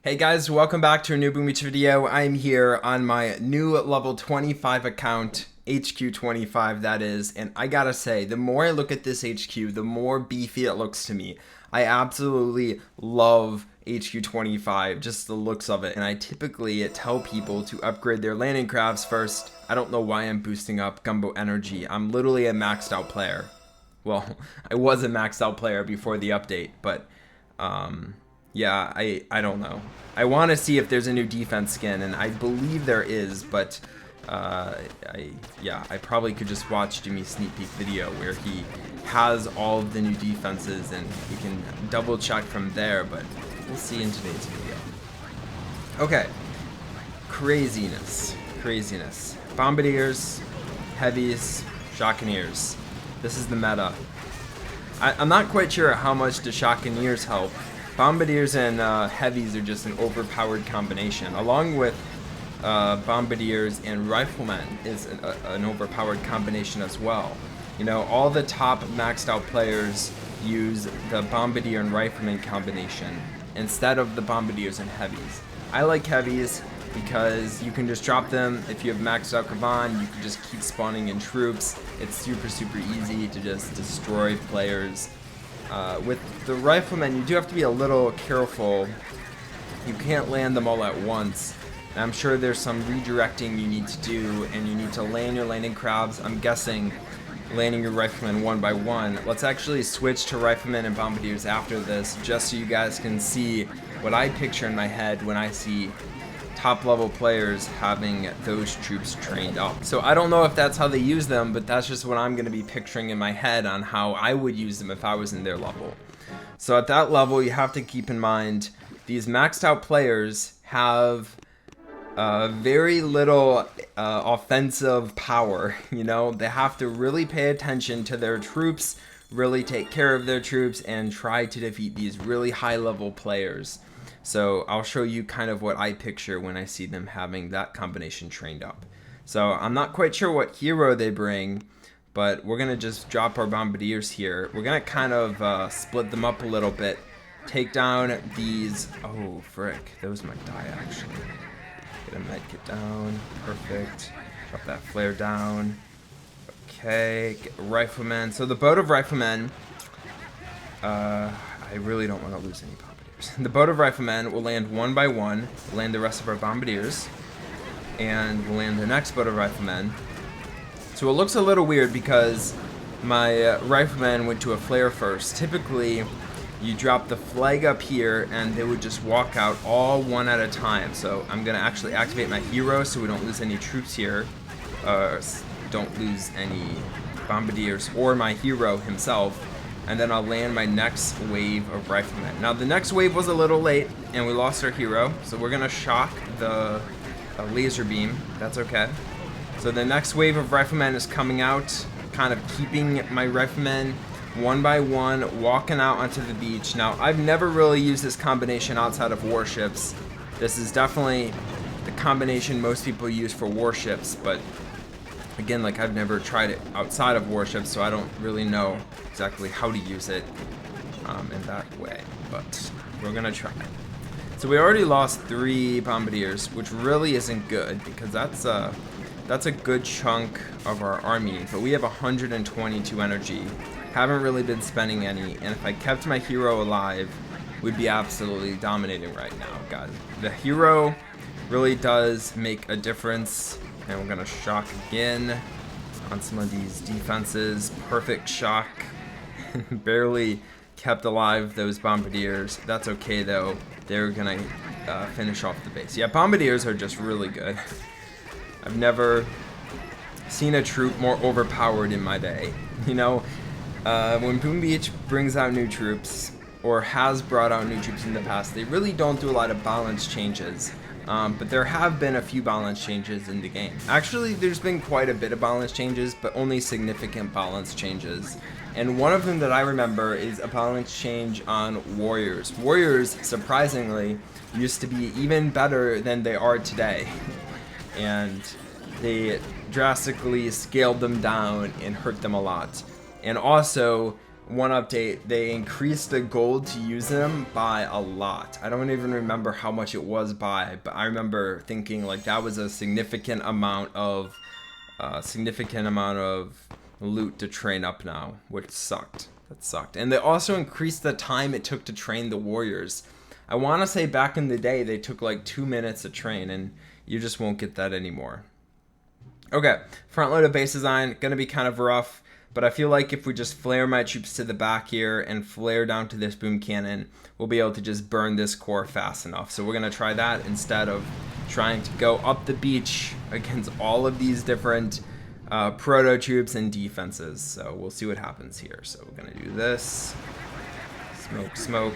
Hey guys, welcome back to a new Boom Beach video. I'm here on my new level 25 account, HQ25 that is, and I gotta say, the more I look at this HQ, the more beefy it looks to me. I absolutely love HQ25, just the looks of it, and I typically tell people to upgrade their landing crafts first. I don't know why I'm boosting up Gumbo Energy. I'm literally a maxed out player. Well, I was a maxed out player before the update, but yeah, I don't know. I want to see if there's a new defense skin, and I believe there is, but I probably could just watch Jimmy's sneak peek video where he has all of the new defenses and we can double check from there, but we'll see in today's video. Okay, craziness. Bombardiers, heavies, Shockeneers. This is the meta. I'm not quite sure how much the Shockeneers help. Bombardiers and heavies are just an overpowered combination, along with Bombardiers and Riflemen is an overpowered combination as well. You know, all the top maxed out players use the Bombardier and Rifleman combination instead of the Bombardiers and heavies. I like heavies because you can just drop them. If you have maxed out Kavan, you can just keep spawning in troops. It's super easy to just destroy players. With the Riflemen, you do have to be a little careful. You can't land them all at once. And I'm sure there's some redirecting you need to do, and you need to land your landing crabs. I'm guessing landing your Riflemen one by one. Let's actually switch to Riflemen and Bombardiers after this, just so you guys can see what I picture in my head when I see top level players having those troops trained up. So I don't know if that's how they use them, but that's just what I'm going to be picturing in my head on how I would use them if I was in their level. So at that level, you have to keep in mind these maxed out players have very little offensive power. You know, they have to really pay attention to their troops, really take care of their troops, and try to defeat these really high level players. So I'll show you kind of what I picture when I see them having that combination trained up. So I'm not quite sure what hero they bring, but we're going to just drop our Bombardiers here. We're going to kind of split them up a little bit. Take down these... Oh, frick. Those might die, actually. Get a med kit down. Perfect. Drop that flare down. Okay. Get Riflemen. So the boat of Riflemen... I really don't want to lose any Bombardiers. The boat of Riflemen will land one by one, land the rest of our Bombardiers, and we'll land the next boat of Riflemen. So it looks a little weird because my Riflemen went to a flare first. Typically, you drop the flag up here and they would just walk out all one at a time. So I'm going to actually activate my hero so we don't lose any troops here. Don't lose any Bombardiers or my hero himself. And then I'll land my next wave of Riflemen. Now the next wave was a little late and we lost our hero, so we're gonna shock the laser beam. That's okay. So the next wave of Riflemen is coming out, kind of keeping my Riflemen one by one walking out onto the beach. Now I've never really used this combination outside of warships. This is definitely the combination most people use for warships, but again, like, I've never tried it outside of warships, so I don't really know exactly how to use it in that way, but we're gonna try. So we already lost 3 Bombardiers, which really isn't good because that's a good chunk of our army, but we have 122 energy. Haven't really been spending any, and if I kept my hero alive, we'd be absolutely dominating right now, guys. The hero really does make a difference. And we're gonna shock again on some of these defenses. Perfect shock. Barely kept alive those Bombardiers. That's okay though. They're gonna finish off the base. Yeah, Bombardiers are just really good. I've never seen a troop more overpowered in my day. You know, when Boom Beach brings out new troops, or has brought out new troops in the past, they really don't do a lot of balance changes. But there have been a few balance changes in the game. Actually, there's been quite a bit of balance changes, but only significant balance changes. And one of them that I remember is a balance change on Warriors. Warriors, surprisingly, used to be even better than they are today. And they drastically scaled them down and hurt them a lot. And also, one update, they increased the gold to use them by a lot. I don't even remember how much it was by, but I remember thinking like that was a significant amount of loot to train up now, which sucked. That sucked. And they also increased the time it took to train the warriors. I want to say back in the day they took like 2 minutes to train, and you just won't get that anymore. Okay, front loaded base design, gonna be kind of rough, but I feel like if we just flare my troops to the back here and flare down to this boom cannon, we'll be able to just burn this core fast enough. So we're gonna try that instead of trying to go up the beach against all of these different proto troops and defenses. So we'll see what happens here. So we're gonna do this, smoke,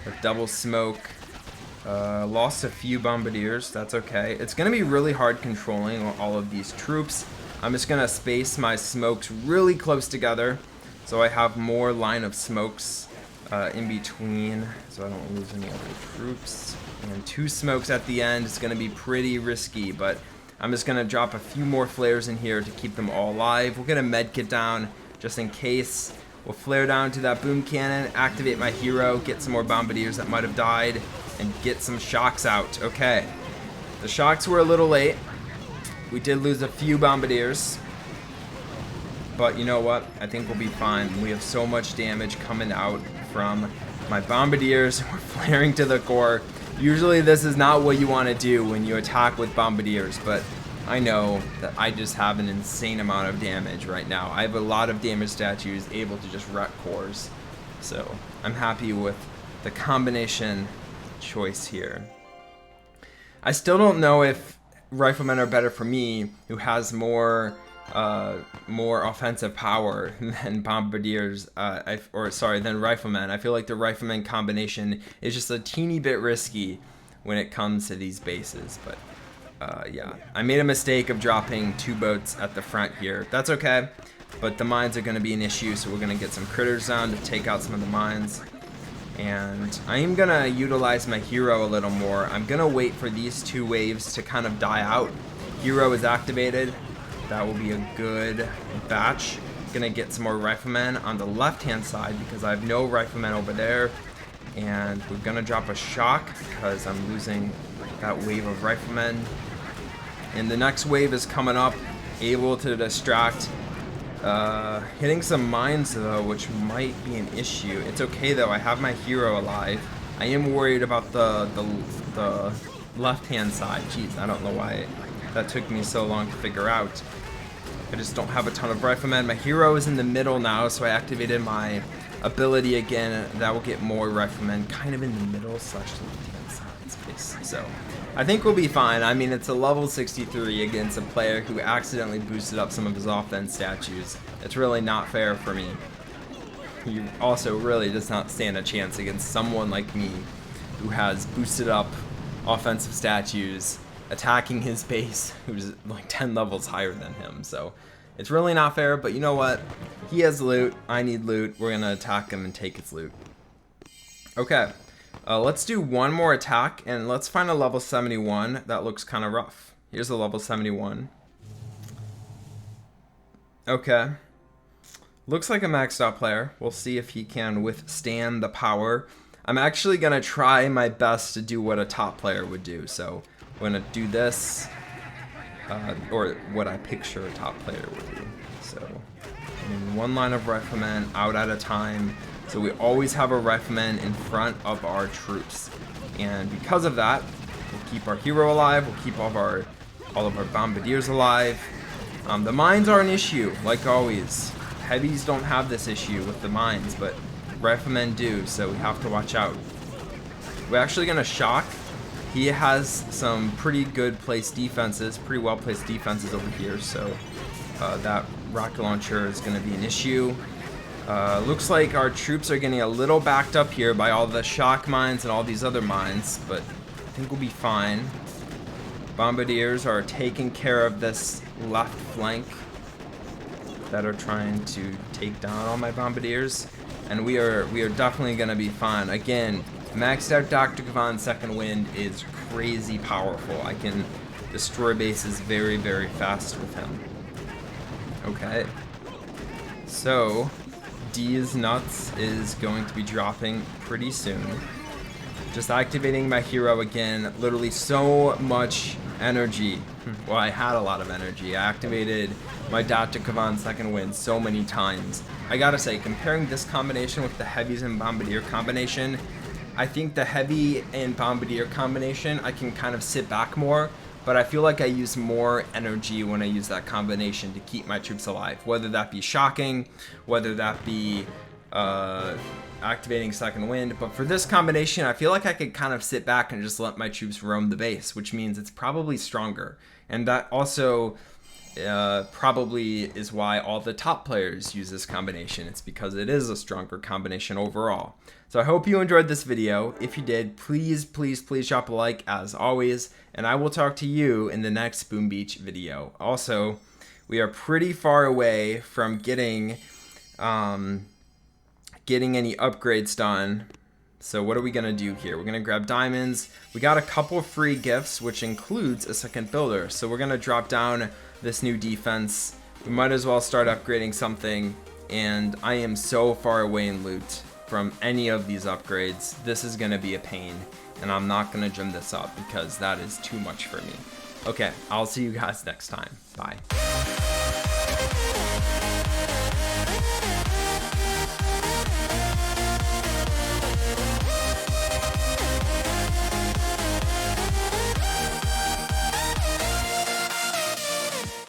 a double smoke. Lost a few bombardiers, that's okay. It's gonna be really hard controlling all of these troops. I'm just gonna space my smokes really close together so I have more line of smokes in between so I don't lose any other troops. And 2 smokes at the end is gonna be pretty risky, but I'm just gonna drop a few more flares in here to keep them all alive. We'll get a med kit down just in case. We'll flare down to that boom cannon, activate my hero, get some more bombardiers that might have died, and get some shocks out. Okay, the shocks were a little late. We did lose a few bombardiers, but you know what? I think we'll be fine. We have so much damage coming out from my bombardiers. We're flaring to the core. Usually this is not what you want to do when you attack with bombardiers, but I know that I just have an insane amount of damage right now. I have a lot of damage statues able to just wreck cores, so I'm happy with the combination choice here. I still don't know if riflemen are better for me, who has more offensive power than bombardiers, than riflemen. I feel like the rifleman combination is just a teeny bit risky when it comes to these bases, but yeah, I made a mistake of dropping 2 boats at the front here. That's okay, but the mines are going to be an issue, so we're going to get some critters down to take out some of the mines. And I am going to utilize my hero a little more. I'm going to wait for these 2 waves to kind of die out. Hero is activated. That will be a good batch. Going to get some more riflemen on the left-hand side because I have no riflemen over there. And we're going to drop a shock because I'm losing that wave of riflemen. And the next wave is coming up, able to distract. Hitting some mines though, which might be an issue. It's okay though, I have my hero alive. I am worried about the left-hand side. Jeez, I don't know why that took me so long to figure out. I just don't have a ton of riflemen. My hero is in the middle now, so I activated my ability again. That will get more riflemen kind of in the middle / left-hand side space. So I think we'll be fine. I mean, it's a level 63 against a player who accidentally boosted up some of his offense statues. It's really not fair for me. He also really does not stand a chance against someone like me who has boosted up offensive statues attacking his base who's like 10 levels higher than him. So it's really not fair, but you know what? He has loot. I need loot. We're going to attack him and take his loot. Okay. Let's do one more attack, and let's find a level 71 that looks kind of rough. Here's a level 71. Okay. Looks like a maxed out player. We'll see if he can withstand the power. I'm actually going to try my best to do what a top player would do. So I'm going to do this, or what I picture a top player would do. So in 1 line of riflemen out at a time. So we always have a rifleman in front of our troops. And because of that, we'll keep our hero alive, we'll keep all of our bombardiers alive. The mines are an issue, like always. Heavies don't have this issue with the mines, but riflemen do, so we have to watch out. We're actually going to shock. He has some pretty good placed defenses, pretty well placed defenses over here, so that rocket launcher is going to be an issue. Looks like our troops are getting a little backed up here by all the shock mines and all these other mines, but I think we'll be fine. Bombardiers are taking care of this left flank that are trying to take down all my bombardiers, and we are definitely going to be fine. Again, maxed out Dr. Kavan's second wind is crazy powerful. I can destroy bases very, very fast with him. Okay. So D's nuts is going to be dropping pretty soon. Just activating my hero again. Literally so much energy. Well, I had a lot of energy. I activated my Dr. Kavan second wind so many times. I gotta say, comparing this combination with the heavies and Bombardier combination, I think the heavy and Bombardier combination, I can kind of sit back more, but I feel like I use more energy when I use that combination to keep my troops alive. Whether that be shocking, whether that be activating second wind. But for this combination, I feel like I could kind of sit back and just let my troops roam the base, which means it's probably stronger. And that also probably is why all the top players use this combination. It's because it is a stronger combination overall. So I hope you enjoyed this video. If you did, please drop a like as always, and I will talk to you in the next Boom Beach video. Also, we are pretty far away from getting any upgrades done. So what are we gonna do here? We're gonna grab diamonds. We got a couple free gifts, which includes a second builder. So we're gonna drop down this new defense. We might as well start upgrading something, and I am so far away in loot from any of these upgrades. This is gonna be a pain, and I'm not gonna gem this up because that is too much for me. Okay, I'll see you guys next time. Bye.